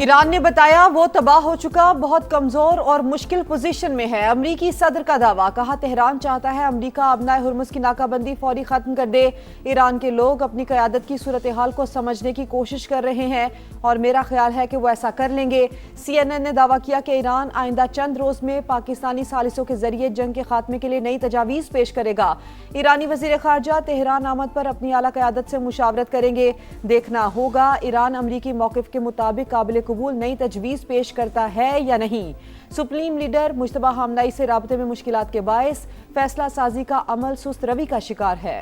Iran ने बताया वो तबाह हो चुका, बहुत कमजोर और मुश्किल पोजीशन में है। अमरीकी सदर का दावा, कहा तेहरान चाहता है अमरीका अपना हुर्मुज़ की नाकाबंदी फौरी खत्म कर दे। ईरान के लोग अपनी क़यादत की सूरत हाल को समझने की कोशिश कर रहे हैं और मेरा ख्याल है कि वो ऐसा कर लेंगे। CNN ने दावा किया कि ईरान आइंदा चंद रोज में पाकिस्तानी सालिसों के जरिए जंग के खात्मे के लिए नई तजावीज़ पेश करेगा। ईरानी वज़ीर ख़ारजा तेहरान आमद पर अपनी आला क़यादत से मुशावरत करेंगे। देखना होगा ईरान अमरीकी मौक़िफ़ के मुताबिक काबिल कबूल नई तजवीज़ पेश करता है या नहीं। सुप्रीम लीडर मुश्तबा हमनाई से राबते में मुश्किलात के बायस फैसला साजी का अमल सुस्त रवि का शिकार है।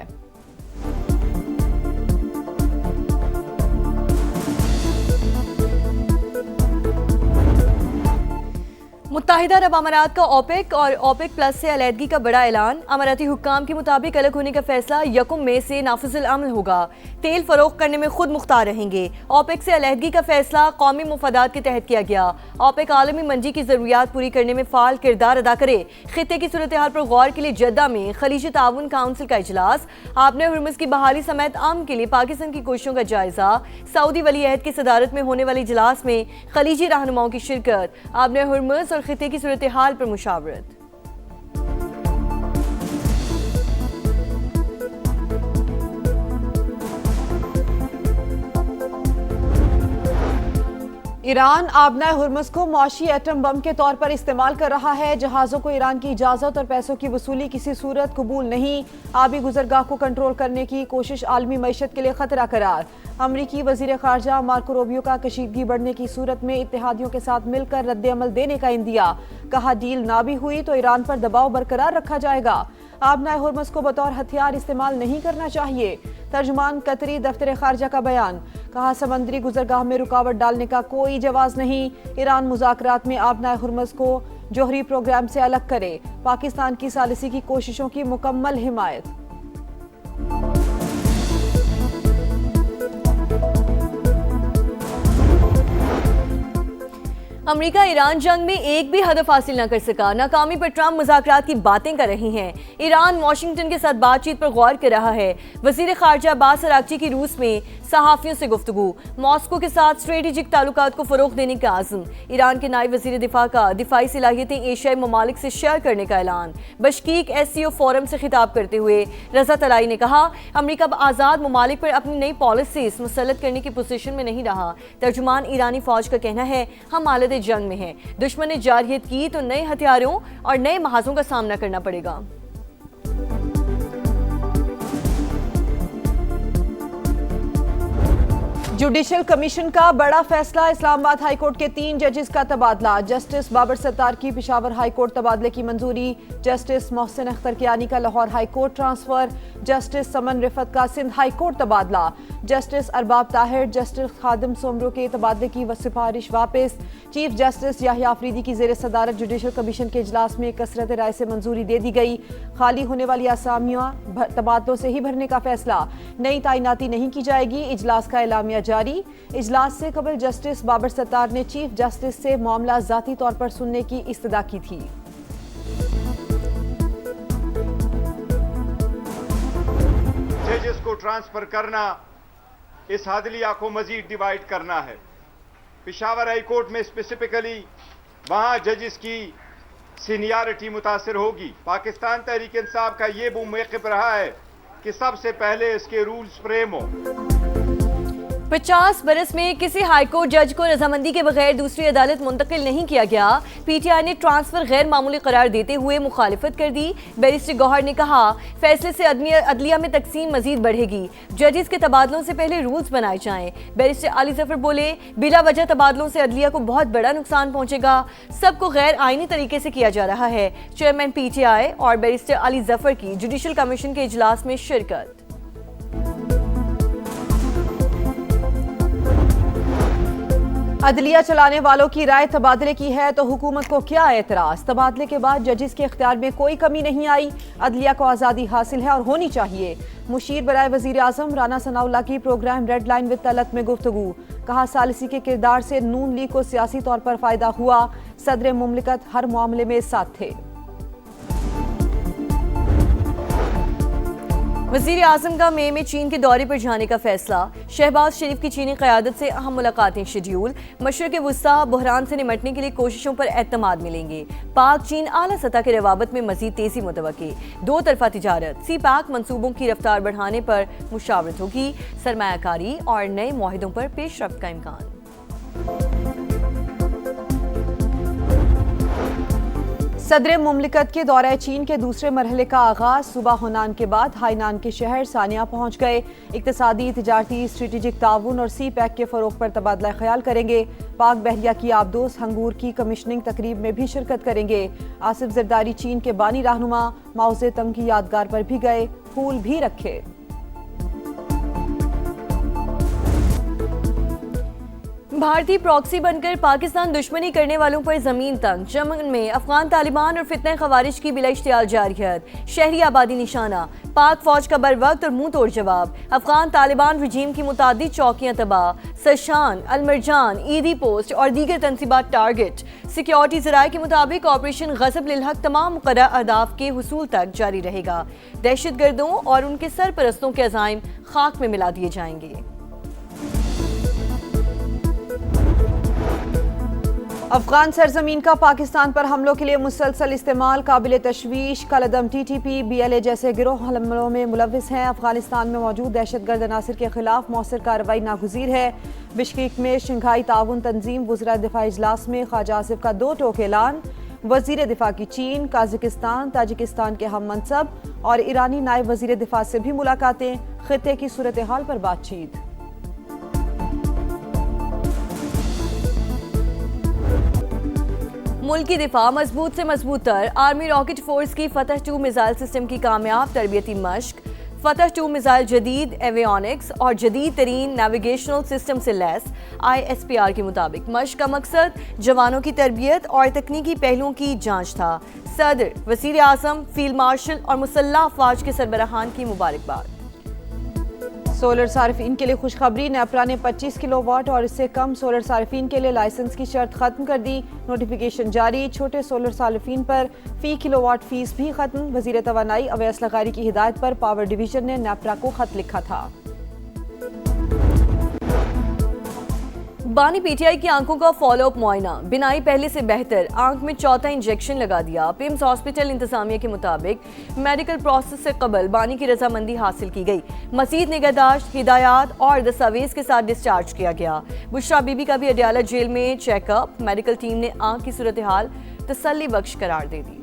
मुत्ताहिदा अरब अमारात का ओपेक और ओपेक प्लस से अलहदगी का बड़ा ऐलान। अमाराती हुक्काम के मुताबिक अलग होने का फैसला 1 मई से नाफिजुल अमल होगा। तेल फरोख्त करने में खुद मुख्तार रहेंगे। ओपेक से अलहदगी का फैसला कौमी मुफादात के तहत किया गया। ओपेक आलमी मंडी की जरूरियात पूरी करने में फाल किरदार अदा करे। खित्ते की सूरत हाल पर गौर के लिए जद्दा में खलीजी ताउन काउंसिल का इजलास। आपने हुर्मुज़ की बहाली समेत अमन के लिए पाकिस्तान की कोशिशों का जायजा। सऊदी वली अहद की सदारत में होने वाले इजलास में खलीजी रहनुमाओं की शिरकत। आपने हुर्मुज़ और खित्ते की सूरत हाल पर मुशावरत। ईरान आबना हुर्मुज़ को मुआशी एटम बम के तौर पर इस्तेमाल कर रहा है। जहाज़ों को ईरान की इजाज़त और पैसों की वसूली किसी सूरत कबूल नहीं। आबी गुजरगाह को कंट्रोल करने की कोशिश आलमी मईशत के लिए खतरा करार। अमरीकी वज़ीर ख़ारजा मार्को रूबियो का कशीदगी बढ़ने की सूरत में इत्तेहादियों के साथ मिलकर रद्द अमल देने का इंदिया। कहा डील ना भी हुई तो ईरान पर दबाव बरकरार रखा जाएगा। आबना हुर्मुज़ को बतौर हथियार इस्तेमाल नहीं करना चाहिए। तर्जुमान कतरी दफ्तर ख़ारजा का बयान, कहा समंदरी गुजरगाह में रुकावट डालने का कोई जवाज नहीं। ईरान मुज़ाकरात में आबना हुर्मुज़ को जोहरी प्रोग्राम से अलग करे। पाकिस्तान की सालिसी की कोशिशों की मुकम्मल हिमायत। अमेरिका ईरान जंग में एक भी हदफ हासिल न कर सका। नाकामी पर ट्रंप मुज़ाकरात की बातें कर रही हैं। ईरान वाशिंगटन के साथ बातचीत पर गौर कर रहा है। वज़ीर ख़ारजा अब्बास अराग़ची की रूस में सहाफ़ियों से गुफ्तगू। मॉस्को के साथ स्ट्रेटेजिक ताल्लुकात को फ़रोग़ देने का आज़म। ईरान के नायब वज़ीर दिफ़ा का दिफ़ाई सलाहियतें एशियाई ममालिक से शेयर करने का ऐलान। बशकीक SCO फोरम से खिताब करते हुए रज़ा तलाई ने कहा अमरीका अब आज़ाद ममालिक पर अपनी नई पॉलिसीज़ मुसल्लत करने की पोजीशन में नहीं रहा। तर्जुमान ईरानी फ़ौज का कहना है हम हालत जंग में है। दुश्मन ने जारहियत की तो नए हथियारों और नए महाजों का सामना करना पड़ेगा। जुडिशल कमीशन का बड़ा फैसला। इस्लामाबाद हाईकोर्ट के 3 जजेस का तबादला। जस्टिस बाबर सत्तार की पेशावर हाईकोर्ट तबादले की मंजूरी। जस्टिस मोहसिन अख्तर कियानी का लाहौर हाईकोर्ट ट्रांसफर। जस्टिस समन रिफत का सिंध हाईकोर्ट तबादला। जस्टिस अरबाब ताहिर, जस्टिस खादिम सोमरो के तबादले की सिफारिश वापस। चीफ जस्टिस याहिया अफरीदी की जेर सदारत जुडिशल कमीशन के इजलास में कसरत राय से मंजूरी दे दी गई। खाली होने वाली आसामियां तबादलों से ही भरने का फैसला। नई तैनाती नहीं की जाएगी। इजलास का एलामिया जारी। इजलास से कबल जस्टिस बाबर सत्तार ने चीफ जस्टिस से मामला जाती तौर पर सुनने की इस्तदा की थी। जजेस को ट्रांसफर करना इस हादलिया को मजीद डिवाइड करना है। पेशावर हाई कोर्ट में स्पेसिफिकली वहां जजेस की सीनियरिटी मुतासिर होगी। पाकिस्तान तहरीक इंसाफ का ये वो मौक़िफ़ रहा है कि सबसे पहले इसके रूल्स फ्रेम हो। 50 बरस में किसी हाईकोर्ट जज को रजामंदी के बगैर दूसरी अदालत मुंतकिल नहीं किया गया। PTI ने ट्रांसफर गैर मामूली करार देते हुए मुखालिफत कर दी। बैरिस्टर गौहर ने कहा फैसले से अदलिया में तकसीम मजीद बढ़ेगी। जजेस के तबादलों से पहले रूल्स बनाए जाएं। बैरिस्टर अली जफर बोले बिला वजह तबादलों से अदलिया को बहुत बड़ा नुकसान पहुंचेगा। सबको गैर आईनी तरीके से किया जा रहा है। चेयरमैन PTI और बैरिस्टर अली जफर की जुडिशल कमीशन के इजलास में शिरकत। अदलिया चलाने वालों की राय तबादले की है तो हुकूमत को क्या एतराज। तबादले के बाद जजेस के इख्तियार में कोई कमी नहीं आई। अदलिया को आज़ादी हासिल है और होनी चाहिए। मुशीर बराए वज़ीर आज़म राना सनाउल्लाह की programme red line with Talat में गुफ्तगू। कहा सालिसी के किरदार से नून लीग को सियासी तौर पर फायदा हुआ। सदर मुमलिकत हर मामले में साथ थे। वज़ीर आज़म का मई में चीन के दौरे पर जाने का फैसला। शहबाज शरीफ की चीनी क़यादत से अहम मुलाकातें शेड्यूल। मशरिक़ वुस्ता बहरान से निमटने के लिए कोशिशों पर एतमाद मिलेंगे। पाक चीन आला सतह के रवाबत में मज़ीद तेज़ी मुतवक्की। दो तरफा तिजारत सी पैक मनसूबों की रफ्तार बढ़ाने पर मुशावरत होगी। सरमायाकारी और नए मुआहिदों पर पेशरफ्त का इम्कान। सदर मुमलिकत के दौरे चीन के दूसरे मरहले का आगाज। सुबह हुनान के बाद हाइनान के शहर सानिया पहुंच गए। इक्तिसादी, तिजारती, स्ट्रेटेजिक ताउन और सी पैक के फरोग पर तबादला ख्याल करेंगे। पाक बहरिया की आबदोस हंगूर की कमीशनिंग तकरीब में भी शिरकत करेंगे। आसिफ जरदारी चीन के बानी रहनुमा माओ जे तुंग की यादगार पर भी गए, फूल भी रखे। भारतीय प्रॉक्सी बनकर पाकिस्तान दुश्मनी करने वालों पर जमीन तंग। यमन में अफगान तालिबान और फितने खवारिज की बिला इश्तियाल जारियत। शहरी आबादी निशाना। पाक फौज का बर वक्त और मुंह तोड़ जवाब। अफगान तालिबान रजीम की मुतादिद चौकियां तबाह। सशान, अलमरजान, ईदी पोस्ट और दीगर तनसीबात टारगेट। सिक्योरिटी ज़राए के मुताबिक ऑपरेशन गज़ब लिल हक तमाम मुक़र्रर अहदाफ के हुसूल तक जारी रहेगा। दहशत गर्दों और उनके सरपरस्तों के अज़ाइम खाक में मिला दिए जाएंगे। अफगान सरजमीन का पाकिस्तान पर हमलों के लिए मुसलसल इस्तेमाल काबिल तशवीश। कलदम TTP, BLA जैसे गिरोह हमलों में मुलविस हैं। अफगानिस्तान में मौजूद दहशतगर्द अनासर के खिलाफ मौसर कार्रवाई नागुज़ीर है। बिश्केक में शंघाई ताउन तंजीम वज़ीर दिफा इजलास में ख्वाजा आसिफ का 2 टोक ऐलान। वज़ीर दिफा की चीन, काज़ाकिस्तान, ताजिकिस्तान के हम मनसब और ईरानी नायब वज़ीर दिफा से भी मुलाकातें। खित्ते की सूरत हाल पर बातचीत। मुल्क की दिफा मजबूत से मजबूत तर। आर्मी रॉकेट फोर्स की फतह 2 मिसाइल सिस्टम की कामयाब तरबियती मश्क। फतह 2 मिसाइल जदीद एवियोनिक्स और जदीद तरीन नेविगेशनल सिस्टम से लैस। ISPR के मुताबिक मश्क का मकसद जवानों की तरबियत और तकनीकी पहलुओं की जांच था। सदर, वज़ीर आज़म, फील्ड मार्शल और मुसल्लह अफवाज के सरबराहान की मुबारकबाद। सोलर सार्फिन के लिए खुशखबरी। नेपरा ने 25 किलोवाट और इससे कम सोलर सार्फिन के लिए लाइसेंस की शर्त खत्म कर दी। नोटिफिकेशन जारी। छोटे सोलर सार्फिन पर फी किलोवाट फीस भी खत्म। वजीर तवानाई अवैस लगारी की हिदायत पर पावर डिवीजन ने नेपरा को खत लिखा था। बानी PTI की आंखों का फॉलोअप मुआयना। बिनाई पहले से बेहतर। आंख में चौथा इंजेक्शन लगा दिया। पिम्स हॉस्पिटल इंतजामिया के मुताबिक मेडिकल प्रोसेस से कबल बानी की रजामंदी हासिल की गई। मजीद निगहदाश्त, हिदायत और दस्तावेज के साथ डिस्चार्ज किया गया। बुशरा बीबी का भी अडयाला जेल में चेकअप। मेडिकल टीम ने आंख की सूरत हाल तसल्ली बख्श करार दे दी।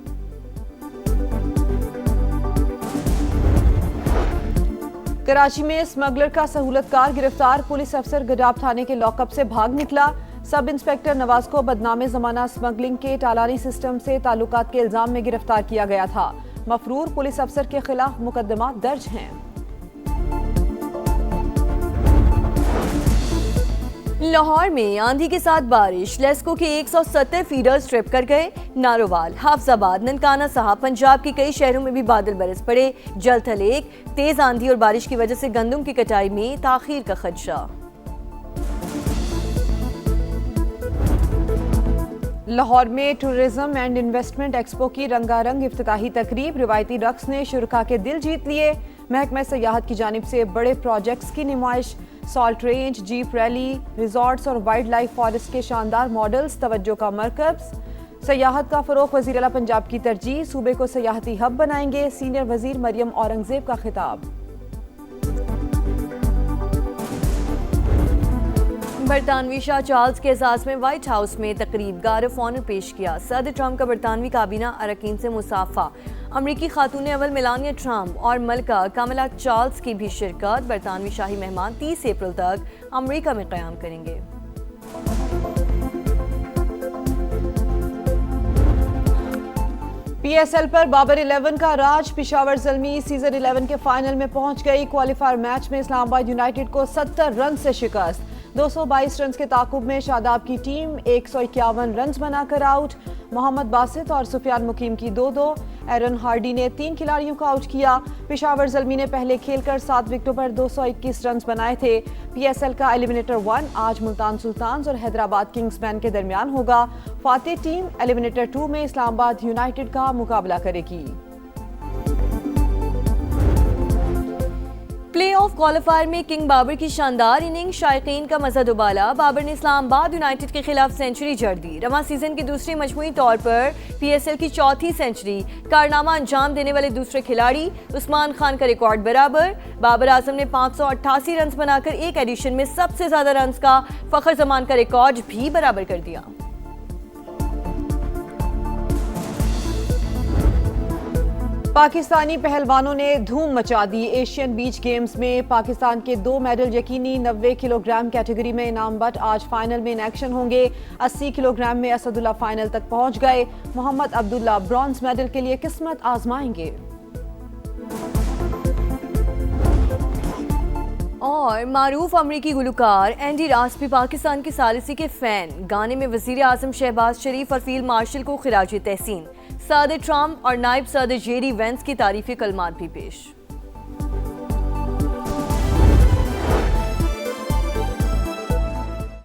कराची में स्मगलर का सहूलतकार गिरफ्तार। पुलिस अफसर गडाब थाने के लॉकअप से भाग निकला। सब इंस्पेक्टर नवाज को बदनामे जमाना स्मगलिंग के टालानी सिस्टम से ताल्लुकात के इल्जाम में गिरफ्तार किया गया था। मफरूर पुलिस अफसर के खिलाफ मुकदमा दर्ज हैं। लाहौर में आंधी के साथ बारिश। लेस्को के 170 फीडर्स ट्रिप कर गए। नारोवाल, हाफजाबाद, ननकाना साहब, पंजाब के कई शहरों में भी बादल बरस पड़े। जल थलेक, तेज आंधी और बारिश की वजह से गंदम की कटाई में ताखीर का खदशा। लाहौर में टूरिज्म एंड इन्वेस्टमेंट एक्सपो की रंगारंग इफ्तिताही तकरीब। रिवायती रक्स ने शुरका के दिल जीत लिए। महकमा सयाहत की जानिब से बड़े प्रोजेक्ट्स की नुमाइश। Salt range, jeep rally, resorts और वाइल्ड लाइफ फॉरेस्ट के शानदार मॉडल्स तवज्जो का मरकज़। सयाहत का फरोग वज़ीर आला पंजाब की तरजीह। सूबे को सयाहती हब बनाएंगे। सीनियर वजीर मरियम औरंगजेब का खिताब। बरतानवी शाह चार्ल्स के एजाज में व्हाइट हाउस में तकरीब। गार्ड ऑफ ऑनर पेश किया। सदर ट्रंप का बरतानवी काबीना अरकान से मुसाफा। अमरीकी खातून अव्वल मेलानिया ट्रंप और मलका कमला चार्ल्स की भी शिरकत। बरतानवी शाही मेहमान 30 अप्रैल तक अमरीका में क़याम करेंगे। PSL पर बाबर 11 का राज। पिशावर ज़ल्मी सीजन 11 के फाइनल में पहुंच गई। क्वालिफायर मैच में इस्लामाबाद यूनाइटेड को 70 रन से शिकस्त। 222 रन के ताकुब में शादाब की टीम 151 रन बनाकर आउट। मोहम्मद बासित और सुफियान मुकीम की 2-2। एरन हार्डी ने 3 खिलाड़ियों को आउट किया। पिशावर ज़ल्मी ने पहले खेलकर 7 विकेटों पर 221 रन बनाए थे। PSL का एलिमिनेटर 1 आज मुल्तान सुल्तान्स और हैदराबाद किंग्समैन के दरमियान होगा। फातेह टीम एलिमिनेटर 2 में इस्लामाबाद यूनाइटेड का मुकाबला करेगी। प्लेऑफ क्वालिफायर में किंग बाबर की शानदार इनिंग, शायकीन का मजा दुबाला। बाबर ने इस्लामाबाद यूनाइटेड के खिलाफ सेंचुरी जड़ दी। रवां सीजन की दूसरी मजमूई तौर पर पीएसएल की चौथी सेंचुरी, कारनामा अंजाम देने वाले दूसरे खिलाड़ी। उस्मान खान का रिकॉर्ड बराबर। बाबर आजम ने 588 रन बनाकर एक एडिशन में सबसे ज्यादा रन का फखर जमान का रिकॉर्ड भी बराबर कर दिया। पाकिस्तानी पहलवानों ने धूम मचा दी। एशियन बीच गेम्स में पाकिस्तान के 2 मेडल यकीनी। 90 किलोग्राम कैटेगरी में इनाम बट आज फाइनल में इन एक्शन होंगे। 80 किलोग्राम में असदुल्ला फाइनल तक पहुंच गए। मोहम्मद अब्दुल्ला ब्रॉन्ज मेडल के लिए किस्मत आजमाएंगे। और मारूफ अमरीकी गुलकार एंडी रास भी पाकिस्तान की सालिसी के फैन। गाने में वजीर आजम शहबाज शरीफ और फील्ड मार्शल को खिराज तहसीन। सदर ट्रंप और नायब सदर जेडी वेंस की तारीफी कलमात भी पेश।